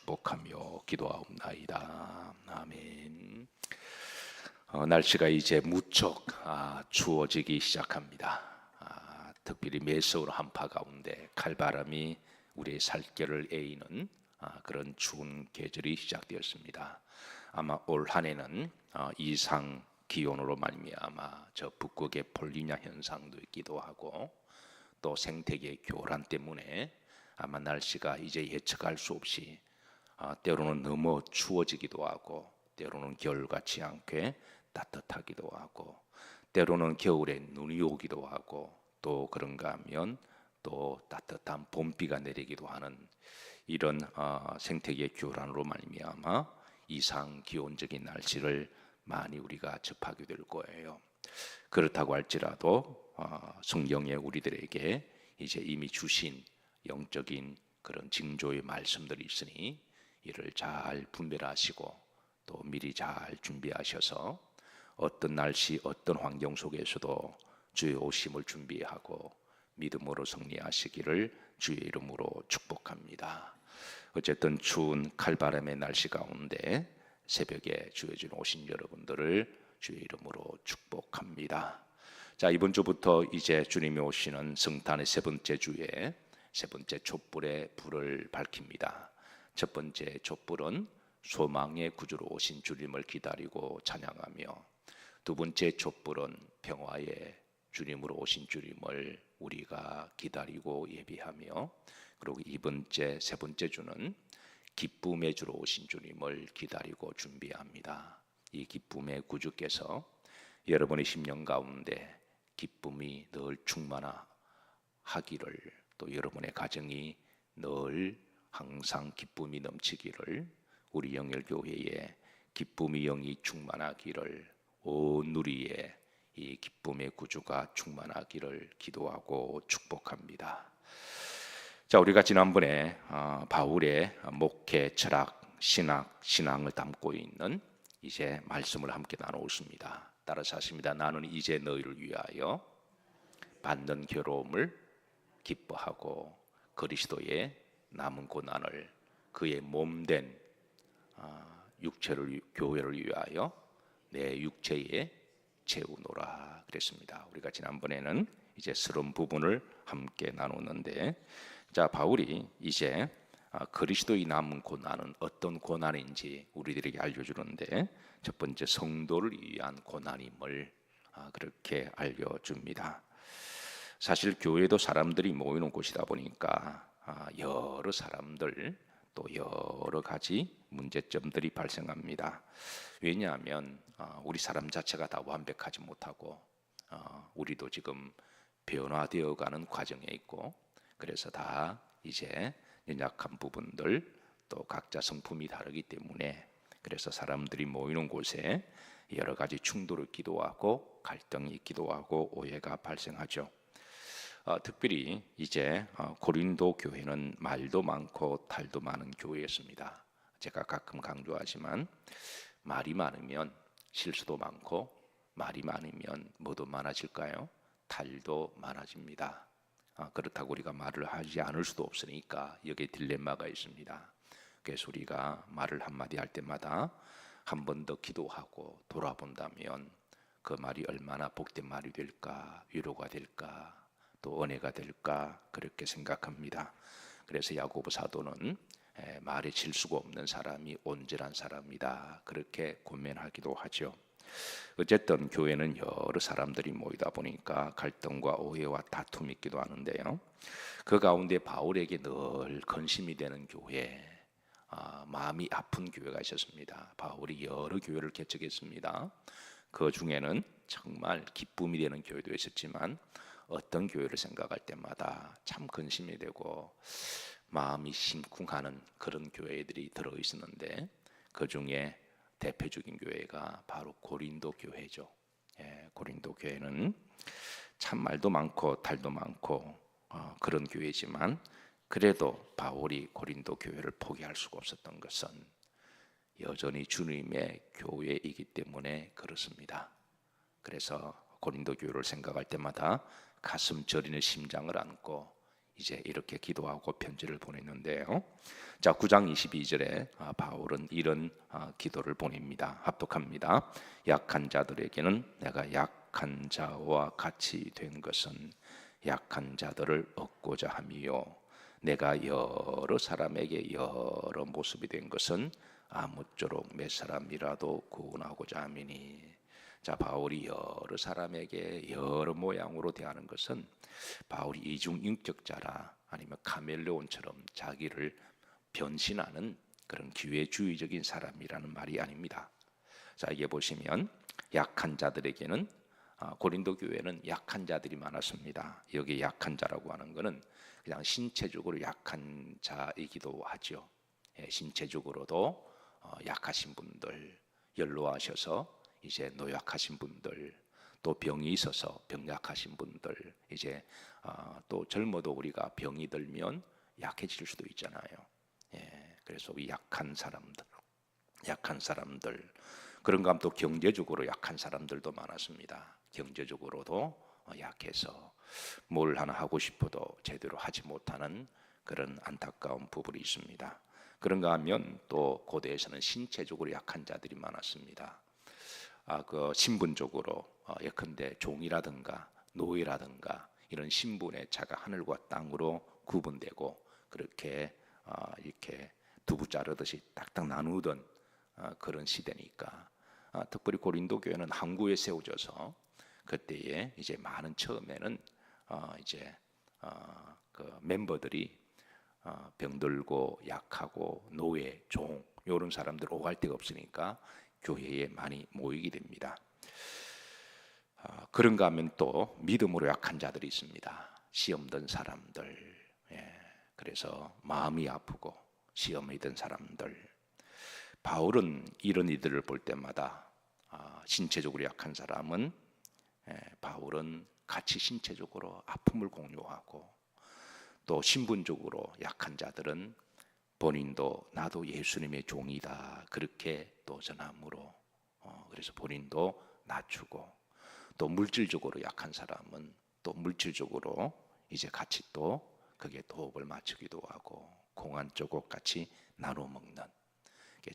축복하며 기도하옵나이다. 아멘. 날씨가 이제 무척 추워지기 시작합니다. 특별히 매서운 한파 가운데 칼바람이 우리의 살결을 에이는 그런 추운 계절이 시작되었습니다. 아마 올 한해는 이상 기온으로 말미암아 저 북극의 폴리냐 현상도 있기도 하고 또 생태계 교란 때문에 아마 날씨가 이제 예측할 수 없이 때로는 너무 추워지기도 하고 때로는 겨울 같지 않게 따뜻하기도 하고 때로는 겨울에 눈이 오기도 하고 또 그런가 하면 또 따뜻한 봄비가 내리기도 하는 이런 생태계 교란으로 말미암아 이상 기온적인 날씨를 많이 우리가 접하게 될 거예요. 그렇다고 할지라도 성경에 우리들에게 이제 이미 주신 영적인 그런 징조의 말씀들이 있으니 이를 잘 분별하시고 또 미리 잘 준비하셔서 어떤 날씨 어떤 환경 속에서도 주의 오심을 준비하고 믿음으로 승리하시기를 주의 이름으로 축복합니다. 어쨌든 추운 칼바람의 날씨 가운데 새벽에 주의 준 오신 여러분들을 주의 이름으로 축복합니다. 자, 이번 주부터 이제 주님이 오시는 성탄의 세 번째 주에 세 번째 촛불의 불을 밝힙니다. 첫 번째 촛불은 소망의 구주로 오신 주님을 기다리고 찬양하며 두 번째 촛불은 평화의 주님으로 오신 주님을 우리가 기다리고 예비하며 그리고 세 번째 주는 기쁨의 주로 오신 주님을 기다리고 준비합니다. 이 기쁨의 구주께서 여러분의 심령 가운데 기쁨이 늘 충만하기를 또 여러분의 가정이 늘 항상 기쁨이 넘치기를 우리 영열교회에 기쁨의 영이 충만하기를 온 누리에 이 기쁨의 구주가 충만하기를 기도하고 축복합니다. 자, 우리가 지난번에 바울의 목회, 철학, 신앙을 담고 있는 이제 말씀을 함께 나누었습니다. 따라서 하십니다. 나는 이제 너희를 위하여 받는 괴로움을 기뻐하고 그리스도의 남은 고난을 그의 몸된 교회를 위하여 내 육체에 채우노라 그랬습니다. 우리가 지난번에는 이제 서론 부분을 함께 나눴는데 자, 바울이 이제 그리스도의 남은 고난은 어떤 고난인지 우리들에게 알려주는데 첫 번째 성도를 위한 고난임을 그렇게 알려줍니다. 사실 교회도 사람들이 모이는 곳이다 보니까 여러 사람들 또 여러 가지 문제점들이 발생합니다. 왜냐하면 우리 사람 자체가 다 완벽하지 못하고 우리도 지금 변화되어가는 과정에 있고 그래서 다 이제 연약한 부분들 또 각자 성품이 다르기 때문에 그래서 사람들이 모이는 곳에 여러 가지 충돌이 있기도 하고 갈등이 있기도 하고 오해가 발생하죠. 특별히 이제 고린도 교회는 말도 많고 탈도 많은 교회였습니다. 제가 가끔 강조하지만 말이 많으면 실수도 많고 말이 많으면 뭐도 많아질까요? 탈도 많아집니다. 그렇다고 우리가 말을 하지 않을 수도 없으니까 여기에 딜레마가 있습니다. 그래서 우리가 말을 한마디 할 때마다 한 번 더 기도하고 돌아본다면 그 말이 얼마나 복된 말이 될까, 위로가 될까, 또 은혜가 될까 그렇게 생각합니다. 그래서 야고보 사도는 말에 질수가 없는 사람이 온전한 사람이다 그렇게 권면하기도 하죠. 어쨌든 교회는 여러 사람들이 모이다 보니까 갈등과 오해와 다툼이 있기도 하는데요. 그 가운데 바울에게 늘 근심이 되는 교회, 마음이 아픈 교회가 있었습니다. 바울이 여러 교회를 개척했습니다. 그 중에는 정말 기쁨이 되는 교회도 있었지만 어떤 교회를 생각할 때마다 참 근심이 되고 마음이 심쿵하는 그런 교회들이 들어있었는데 그 중에 대표적인 교회가 바로 고린도 교회죠. 고린도 교회는 참 말도 많고 탈도 많고 그런 교회지만 그래도 바울이 고린도 교회를 포기할 수가 없었던 것은 여전히 주님의 교회이기 때문에 그렇습니다. 그래서 고린도 교회를 생각할 때마다 가슴 저리는 심장을 안고 이제 이렇게 기도하고 편지를 보냈는데요. 자, 9장 22절에 바울은 이런 기도를 보냅니다. 합독합니다. 약한 자들에게는 내가 약한 자와 같이 된 것은 약한 자들을 얻고자 함이요, 내가 여러 사람에게 여러 모습이 된 것은 아무쪼록 몇 사람이라도 구원하고자 함이니. 자, 바울이 여러 사람에게 여러 모양으로 대하는 것은 바울이 이중인격자라, 아니면 카멜레온처럼 자기를 변신하는 그런 기회주의적인 사람이라는 말이 아닙니다. 자, 이게 보시면 약한 자들에게는, 고린도 교회는 약한 자들이 많았습니다. 여기 약한 자라고 하는 것은 그냥 신체적으로 약한 자이기도 하죠. 예, 신체적으로도 약하신 분들, 연로하셔서 이제 노약하신 분들, 또 병이 있어서 병약하신 분들, 이제 또 젊어도 우리가 병이 들면 약해질 수도 있잖아요. 예, 그래서 이 약한 사람들, 그런가 하면 또 경제적으로 약한 사람들도 많았습니다. 경제적으로도 약해서 뭘 하나 하고 싶어도 제대로 하지 못하는 그런 안타까운 부분이 있습니다. 그런가 하면 또 고대에서는 신체적으로 약한 자들이 많았습니다. 그 신분적으로 예컨대 종이라든가 노예라든가 이런 신분의 차가 하늘과 땅으로 구분되고, 그렇게 이렇게 두부 자르듯이 딱딱 나누던 그런 시대니까, 특별히 고린도 교회는 항구에 세워져서 그때에 이제 많은, 처음에는 이제 그 멤버들이 병들고 약하고 노예, 종 이런 사람들 오갈 데가 없으니까 교회에 많이 모이게 됩니다. 그런가 하면 또 믿음으로 약한 자들이 있습니다. 시험 든 사람들, 예, 그래서 마음이 아프고 시험에 든 사람들. 바울은 이런 이들을 볼 때마다 신체적으로 약한 사람은, 바울은 같이 신체적으로 아픔을 공유하고, 또 신분적으로 약한 자들은 본인도 나도 예수님의 종이다 그렇게 또 전함으로, 그래서 본인도 낮추고, 또 물질적으로 약한 사람은 또 물질적으로 이제 같이 또 그게 호흡을 맞추기도 하고, 공한 조각 같이 나눠 먹는,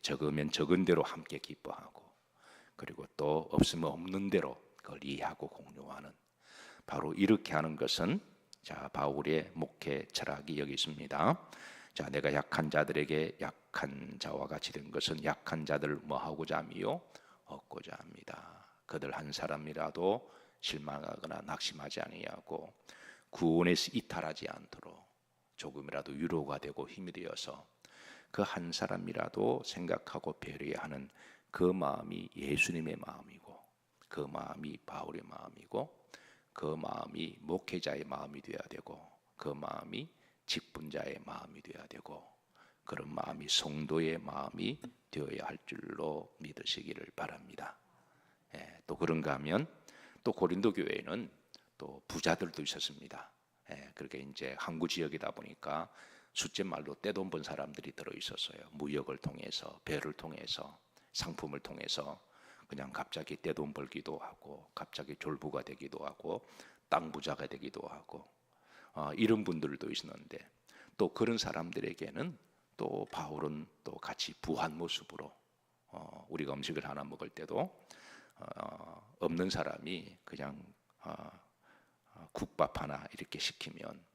적으면 적은 대로 함께 기뻐하고, 그리고 또 없으면 없는 대로 그걸 이해하고 공유하는, 바로 이렇게 하는 것은 자, 바울의 목회 철학이 여기 있습니다. 자, 내가 약한 자들에게 약한 자와 같이 된 것은 약한 자들을 뭐 하고자 함이요, 얻고자 합니다. 그들 한 사람이라도 실망하거나 낙심하지 아니하고 구원에서 이탈하지 않도록 조금이라도 위로가 되고 힘이 되어서 그 한 사람이라도 생각하고 배려하는 그 마음이 예수님의 마음이고, 그 마음이 바울의 마음이고, 그 마음이 목회자의 마음이 되어야 되고, 그 마음이 직분자의 마음이 되어야 되고, 그런 마음이 성도의 마음이 되어야 할 줄로 믿으시기를 바랍니다. 예, 또 그런가 하면 또 고린도 교회에는 또 부자들도 있었습니다. 예, 그렇게 이제 항구 지역이다 보니까 숫째 말로 떼돈 번 사람들이 들어 있었어요. 무역을 통해서, 배를 통해서, 상품을 통해서 그냥 갑자기 떼돈 벌기도 하고, 갑자기 졸부가 되기도 하고, 땅 부자가 되기도 하고, 이런 분들도 있었는데, 또 그런 사람들에게는 또 바울은 또 같이 부한 모습으로, 우리가 음식을 하나 먹을 때도 없는 사람이 그냥 국밥 하나 이렇게 시키면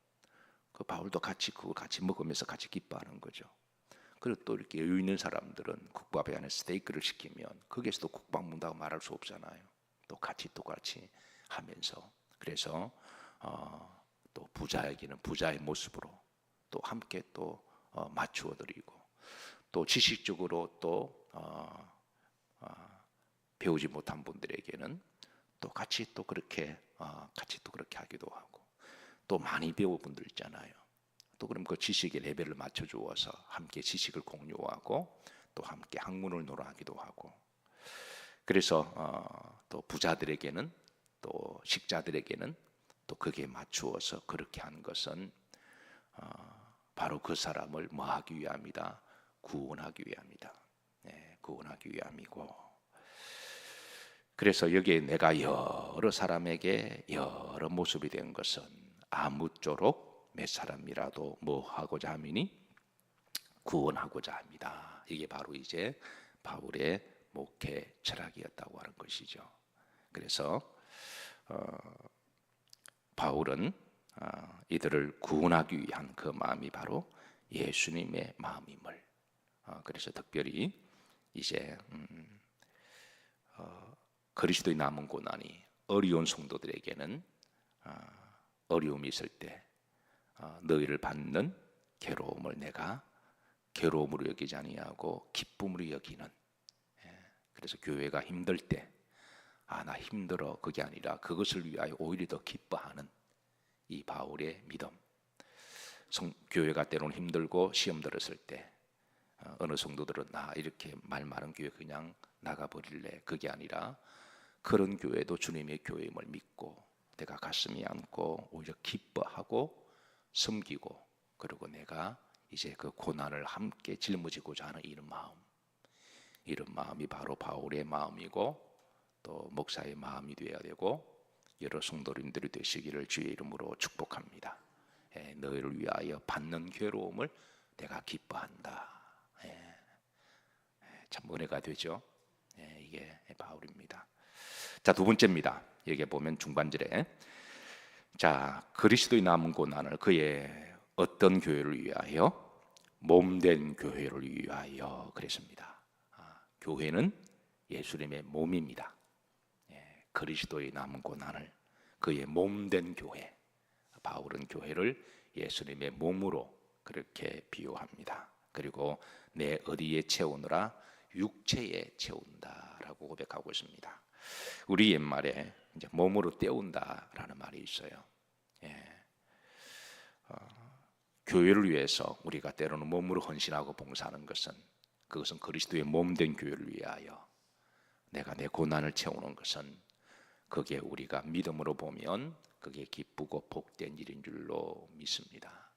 그 바울도 같이 그거 같이 먹으면서 같이 기뻐하는 거죠. 그리고 또 이렇게 여유 있는 사람들은 국밥에 안에 스테이크를 시키면 거기에서도 국밥 먹는다고 말할 수 없잖아요. 또 같이 하면서, 그래서 또 부자에게는 부자의 모습으로 또 함께 또 맞추어 드리고, 또 지식적으로 또 배우지 못한 분들에게는 또 같이 또 그렇게 하기도 하고, 또 많이 배운 분들 있잖아요. 또 그럼 그 지식의 레벨을 맞춰 주어서 함께 지식을 공유하고 또 함께 학문을 논하기도 하고, 그래서 또 부자들에게는, 또 식자들에게는 또 그게 맞추어서 그렇게 하는 것은 바로 그 사람을 뭐 하기 위함이다? 구원하기 위함이다. 네, 구원하기 위함이고, 그래서 여기에 내가 여러 사람에게 여러 모습이 된 것은 아무쪼록 몇 사람이라도 뭐 하고자 함이니 구원하고자 합니다. 이게 바로 이제 바울의 목회 철학이었다고 하는 것이죠. 그래서 바울은 이들을 구원하기 위한 그 마음이 바로 예수님의 마음임을, 그래서 특별히 이제 그리스도의 남은 고난이 어려운 성도들에게는 어려움이 있을 때 너희를 받는 괴로움을 내가 괴로움으로 여기지 아니하고 기쁨으로 여기는, 그래서 교회가 힘들 때 나 힘들어 그게 아니라 그것을 위하여 오히려 더 기뻐하는 이 바울의 믿음. 교회가 때로는 힘들고 시험 들었을 때 어느 성도들은 나 이렇게 말 많은 교회 그냥 나가버릴래, 그게 아니라 그런 교회도 주님의 교회임을 믿고 내가 가슴이 안고 오히려 기뻐하고 섬기고, 그리고 내가 이제 그 고난을 함께 짊어지고자 하는 이런 마음이 바로 바울의 마음이고 또 목사의 마음이 되어야 되고 여러 성도님들이 되시기를 주의 이름으로 축복합니다. 너희를 위하여 받는 괴로움을 내가 기뻐한다. 참 은혜가 되죠. 이게 바울입니다. 자, 두 번째입니다. 여기 보면 중반절에 자, 그리스도의 남은 고난을 그의 어떤 교회를 위하여? 몸된 교회를 위하여 그랬습니다. 교회는 예수님의 몸입니다. 그리스도의 남은 고난을 그의 몸된 교회, 바울은 교회를 예수님의 몸으로 그렇게 비유합니다. 그리고 내 어디에 채우느라? 육체에 채운다라고 고백하고 있습니다. 우리 옛말에 이제 몸으로 때운다라는 말이 있어요. 교회를 위해서 우리가 때로는 몸으로 헌신하고 봉사하는 것은 그것은 그리스도의 몸된 교회를 위하여 내가 내 고난을 채우는 것은 그게 우리가 믿음으로 보면 그게 기쁘고 복된 일인 줄로 믿습니다.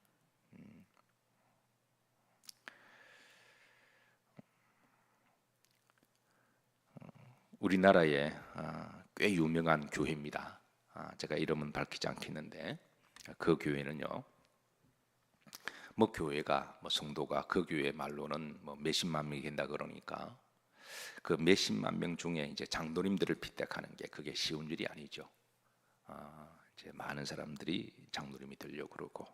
우리나라에 꽤 유명한 교회입니다. 제가 이름은 밝히지 않겠는데 그 교회는요, 뭐 교회가 뭐 성도가 그 교회 말로는 뭐 몇십만 명이 된다 그러니까 그 몇십만 명 중에 이제 장로님들을 픽택하는 게 그게 쉬운 일이 아니죠. 이제 많은 사람들이 장로님이 되려고 그러고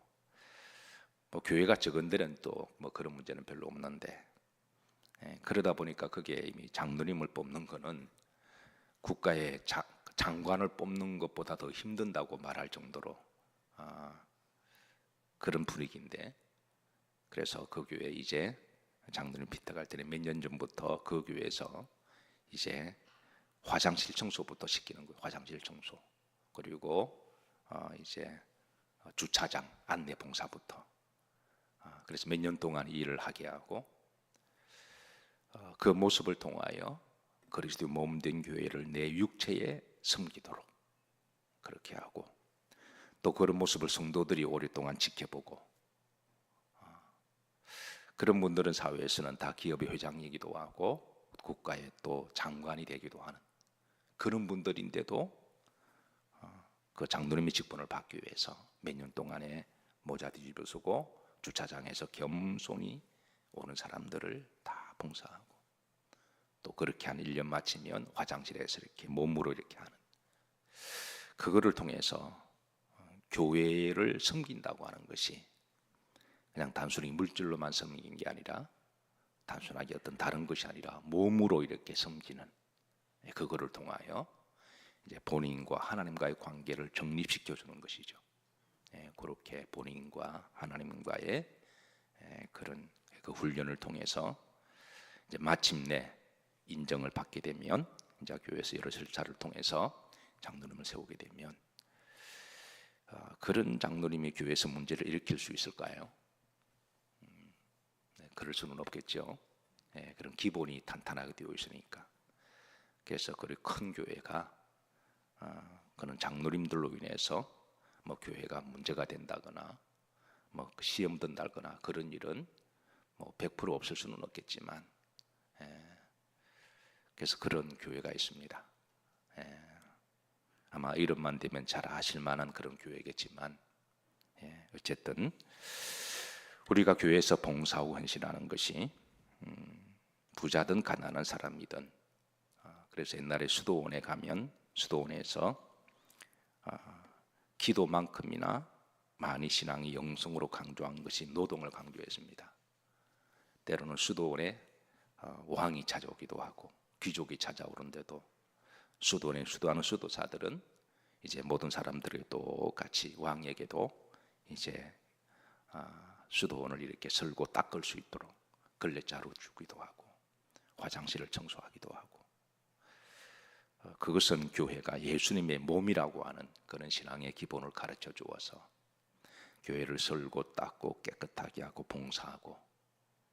뭐 교회가 적은 데는 또 뭐 그런 문제는 별로 없는데, 그러다 보니까 그게 이미 장로님을 뽑는 거는 국가의 장관을 뽑는 것보다 더 힘든다고 말할 정도로 그런 분위기인데, 그래서 그 교회 이제 장로님 픽택할 때는 몇 년 전부터 그 교회에서 이제 화장실 청소부터 시키는 거예요. 화장실 청소, 그리고 이제 주차장 안내 봉사부터. 그래서 몇 년 동안 이 일을 하게 하고 그 모습을 통하여 그리스도의 몸된 교회를 내 육체에 섬기도록 그렇게 하고, 또 그런 모습을 성도들이 오랫동안 지켜보고, 그런 분들은 사회에서는 다 기업의 회장이기도 하고 국가의 또 장관이 되기도 하는 그런 분들인데도 그 장로님의 직분을 받기 위해서 몇 년 동안에 모자 뒤집어 쓰고 주차장에서 겸손히 오는 사람들을 다 봉사하고, 또 그렇게 한 1년 마치면 화장실에서 이렇게 몸으로 이렇게 하는, 그거를 통해서 교회를 섬긴다고 하는 것이 그냥 단순히 물질로만 섬기는 게 아니라, 단순하게 어떤 다른 것이 아니라 몸으로 이렇게 섬기는, 그거를 통하여 이제 본인과 하나님과의 관계를 정립시켜 주는 것이죠. 그렇게 본인과 하나님과의 그런 그 훈련을 통해서 이제 마침내 인정을 받게 되면, 이제 교회에서 여러 절차를 통해서 장로님을 세우게 되면 그런 장로님이 교회에서 문제를 일으킬 수 있을까요? 그럴 수는 없겠죠. 그런 기본이 탄탄하게 되어 있으니까. 그래서 그리 큰 교회가 그런 장로님들로 인해서 뭐 교회가 문제가 된다거나 뭐 시험 든다거나 그런 일은 뭐 100% 없을 수는 없겠지만, 그래서 그런 교회가 있습니다. 아마 이름만 되면 잘 아실 만한 그런 교회겠지만 어쨌든 우리가 교회에서 봉사하고 헌신하는 것이 부자든 가난한 사람이든, 그래서 옛날에 수도원에 가면 수도원에서 기도만큼이나 많이 신앙이 영성으로 강조한 것이 노동을 강조했습니다. 때로는 수도원에 왕이 찾아오기도 하고 귀족이 찾아오는데도 수도원에 수도하는 수도사들은 이제 모든 사람들에게 똑같이 왕에게도 이제 수도원을 이렇게 설고 닦을 수 있도록 걸레자루 주기도 하고 화장실을 청소하기도 하고, 그것은 교회가 예수님의 몸이라고 하는 그런 신앙의 기본을 가르쳐 주어서 교회를 설고 닦고 깨끗하게 하고 봉사하고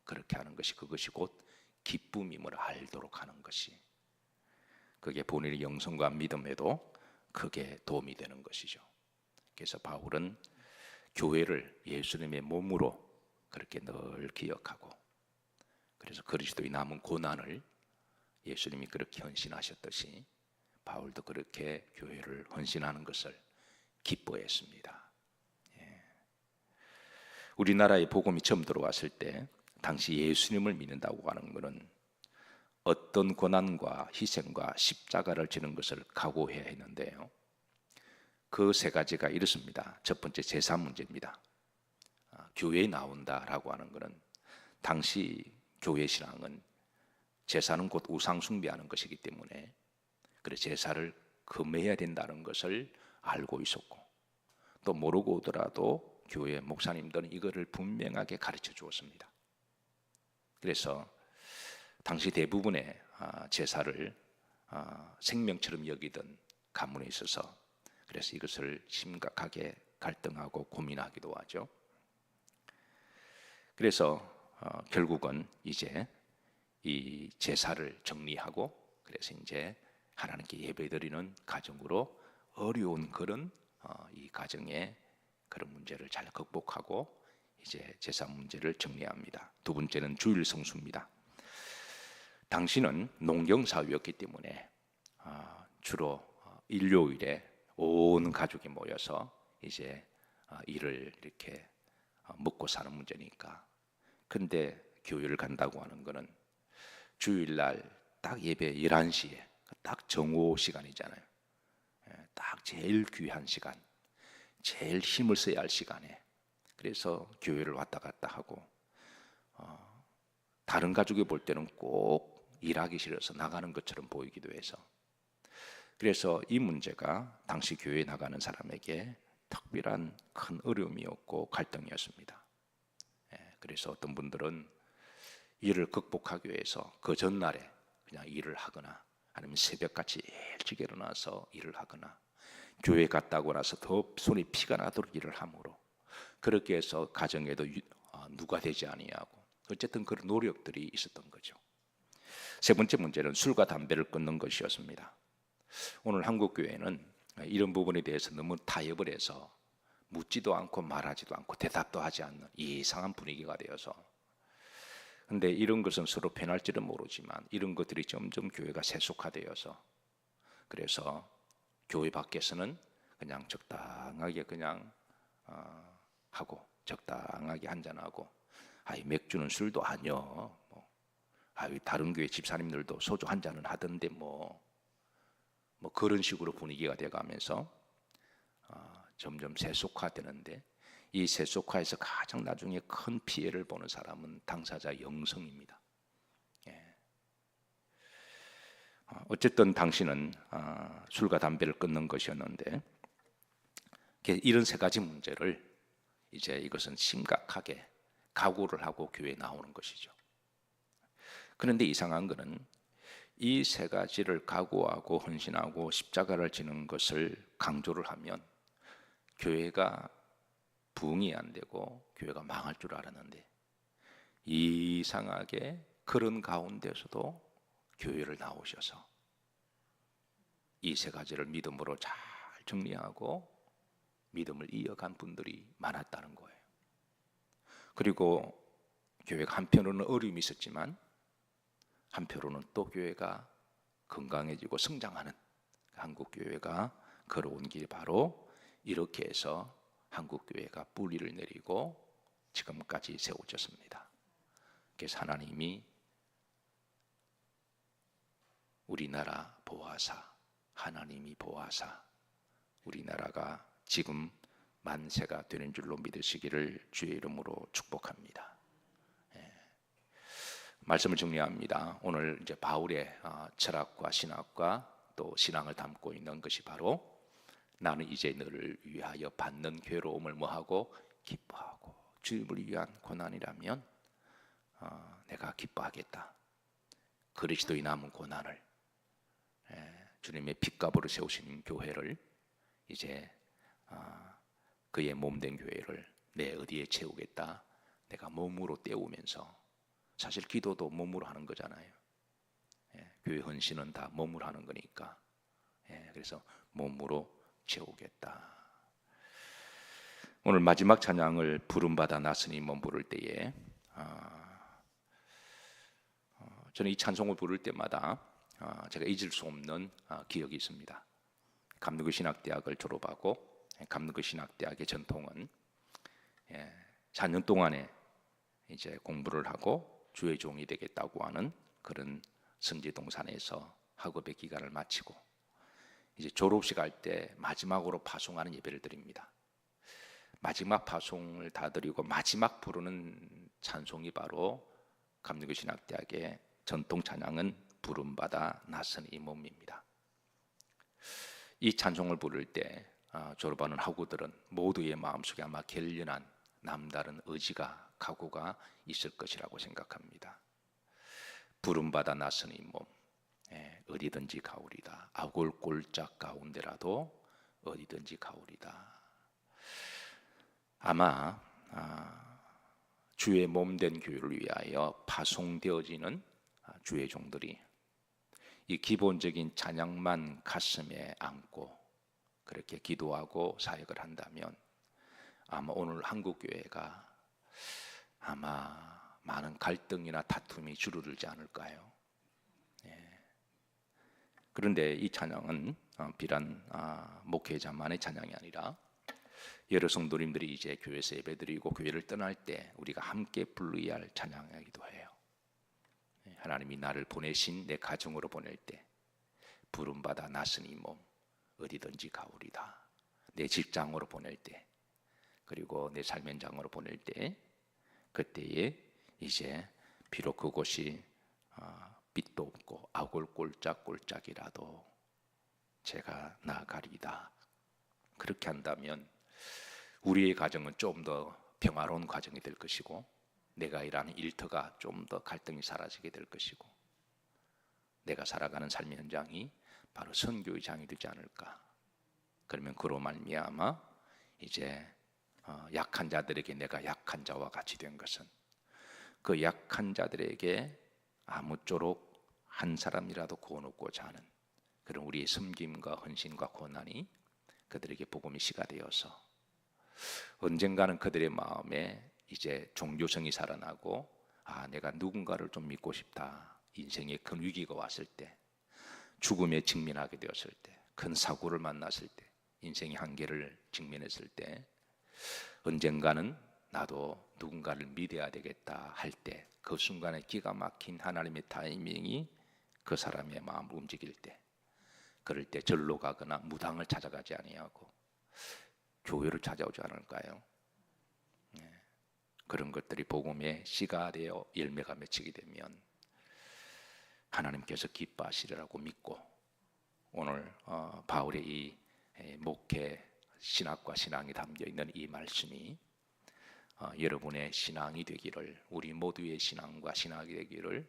그렇게 하는 것이, 그것이 곧 기쁨임을 알도록 하는 것이, 그게 본인의 영성과 믿음에도 크게 도움이 되는 것이죠. 그래서 바울은 교회를 예수님의 몸으로 그렇게 늘 기억하고, 그래서 그리스도의 남은 고난을 예수님이 그렇게 헌신하셨듯이 바울도 그렇게 교회를 헌신하는 것을 기뻐했습니다. 우리나라에 복음이 처음 들어왔을 때 당시 예수님을 믿는다고 하는 것은 어떤 고난과 희생과 십자가를 지는 것을 각오해야 했는데요, 그 세 가지가 이렇습니다. 첫 번째, 제사 문제입니다. 교회에 나온다라고 하는 것은, 당시 교회 신앙은 제사는 곧 우상 숭배하는 것이기 때문에 그래서 제사를 금해야 된다는 것을 알고 있었고, 또 모르고 오더라도 교회 목사님들은 이거를 분명하게 가르쳐 주었습니다. 그래서 당시 대부분의 제사를 생명처럼 여기던 가문에 있어서 그래서 이것을 심각하게 갈등하고 고민하기도 하죠. 그래서 결국은 이제 이 제사를 정리하고, 그래서 이제 하나님께 예배드리는 가정으로 어려운 그런 이 가정의 그런 문제를 잘 극복하고 이제 제사 문제를 정리합니다. 두 번째는 주일 성수입니다. 당시는 농경 사회였기 때문에 주로 일요일에 온 가족이 모여서 이제 일을 이렇게 먹고 사는 문제니까. 근데 교회를 간다고 하는 거는 주일날 딱 예배 11시에 딱 정오 시간이잖아요. 딱 제일 귀한 시간, 제일 힘을 써야 할 시간에, 그래서 교회를 왔다 갔다 하고, 다른 가족이 볼 때는 꼭 일하기 싫어서 나가는 것처럼 보이기도 해서, 그래서 이 문제가 당시 교회에 나가는 사람에게 특별한 큰 어려움이었고 갈등이었습니다. 그래서 어떤 분들은 이를 극복하기 위해서 그 전날에 그냥 일을 하거나, 아니면 새벽같이 일찍 일어나서 일을 하거나, 교회 갔다고 나서 더 손이 피가 나도록 일을 함으로 그렇게 해서 가정에도 누가 되지 아니하고, 어쨌든 그런 노력들이 있었던 거죠. 세 번째 문제는 술과 담배를 끊는 것이었습니다. 오늘 한국 교회는 이런 부분에 대해서 너무 타협을 해서 묻지도 않고 말하지도 않고 대답도 하지 않는 이상한 분위기가 되어서, 근데 이런 것은 서로 편할지는 모르지만 이런 것들이 점점 교회가 세속화되어서, 그래서 교회 밖에서는 그냥 적당하게 그냥 하고 적당하게 한잔하고, 맥주는 술도 아니요, 다른 교회 집사님들도 소주 한 잔은 하던데 뭐 그런 식으로 분위기가 돼가면서 점점 세속화되는데, 이 세속화에서 가장 나중에 큰 피해를 보는 사람은 당사자 영성입니다. 어쨌든 당신은 술과 담배를 끊는 것이었는데, 이런 세 가지 문제를 이제 이것은 심각하게 각오를 하고 교회에 나오는 것이죠. 그런데 이상한 것은 이 세 가지를 각오하고 헌신하고 십자가를 지는 것을 강조를 하면 교회가 부흥이 안 되고 교회가 망할 줄 알았는데, 이상하게 그런 가운데서도 교회를 나오셔서 이 세 가지를 믿음으로 잘 정리하고 믿음을 이어간 분들이 많았다는 거예요. 그리고 교회가 한편으로는 어려움이 있었지만 한편으로는 또 교회가 건강해지고 성장하는 한국 교회가 걸어온 길이 바로 이렇게 해서 한국교회가 뿌리를 내리고 지금까지 세워졌습니다. 그래서 하나님이 우리나라 보아사, 하나님이 보아사 우리나라가 지금 만세가 되는 줄로 믿으시기를 주의 이름으로 축복합니다. 말씀을 정리합니다. 오늘 이제 바울의 철학과 신학과 또 신앙을 담고 있는 것이 바로 나는 이제 너를 위하여 받는 괴로움을 뭐하고 기뻐하고 주님을 위한 고난이라면 내가 기뻐하겠다. 그리스도의 남은 고난을 주님의 핏값으로 세우신 교회를 이제 그의 몸된 교회를 내 어디에 채우겠다. 내가 몸으로 때우면서 사실 기도도 몸으로 하는 거잖아요. 교회 헌신은 다 몸으로 하는 거니까. 그래서 몸으로 채우겠다. 오늘 마지막 찬양을 부름받아 나서니 몸 부를 때에 저는 이 찬송을 부를 때마다 제가 잊을 수 없는 기억이 있습니다. 감리교 신학대학을 졸업하고 감리교 신학대학의 전통은 4년 동안에 이제 공부를 하고 주의 종이 되겠다고 하는 그런 성지동산에서 학업의 기간을 마치고 이제 졸업식 할 때 마지막으로 파송하는 예배를 드립니다. 마지막 파송을 다 드리고 마지막 부르는 찬송이 바로 감리교 신학대학의 전통 찬양은 부름받아 나선 이 몸입니다. 이 찬송을 부를 때 졸업하는 학우들은 모두의 마음속에 아마 결연한 남다른 의지가 각오가 있을 것이라고 생각합니다. 부름받아 나선 이 몸, 어디든지 가오리다. 아골골짝 가운데라도 어디든지 가오리다. 아마 주의 몸된 교회를 위하여 파송되어지는 주의 종들이 이 기본적인 찬양만 가슴에 안고 그렇게 기도하고 사역을 한다면 아마 오늘 한국교회가 아마 많은 갈등이나 다툼이 줄어들지 않을까요? 그런데 이 찬양은 비단 목회자만의 찬양이 아니라 여러 성도님들이 이제 교회에서 예배드리고 교회를 떠날 때 우리가 함께 불러야 할 찬양이기도 해요. 하나님이 나를 보내신 내 가정으로 보낼 때 부름받아 나선 이 몸 어디든지 가오리다. 내 직장으로 보낼 때 그리고 내 삶의 장으로 보낼 때 그때에 이제 비록 그곳이 빛도 없고 아골골짝골짝이라도 제가 나아가리다. 그렇게 한다면 우리의 가정은 좀 더 평화로운 가정이 될 것이고 내가 일하는 일터가 좀 더 갈등이 사라지게 될 것이고 내가 살아가는 삶의 현장이 바로 선교의 장이 되지 않을까. 그러면 그로 말미암아 이제 약한 자들에게 내가 약한 자와 같이 된 것은 그 약한 자들에게 아무쪼록 한 사람이라도 구원하고자 하는 그런 우리의 섬김과 헌신과 고난이 그들에게 복음의 씨가 되어서 언젠가는 그들의 마음에 이제 종교성이 살아나고 내가 누군가를 좀 믿고 싶다. 인생에 큰 위기가 왔을 때 죽음에 직면하게 되었을 때 큰 사고를 만났을 때 인생의 한계를 직면했을 때 언젠가는 나도 누군가를 믿어야 되겠다 할 때 그 순간에 기가 막힌 하나님의 타이밍이 그 사람의 마음을 움직일 때 그럴 때 절로 가거나 무당을 찾아가지 아니하고 교회를 찾아오지 않을까요? 그런 것들이 복음의 씨가 되어 열매가 맺히게 되면 하나님께서 기뻐하시리라고 믿고 오늘 바울의 이 목회 신학과 신앙이 담겨 있는 이 말씀이 여러분의 신앙이 되기를 우리 모두의 신앙과 신학이 되기를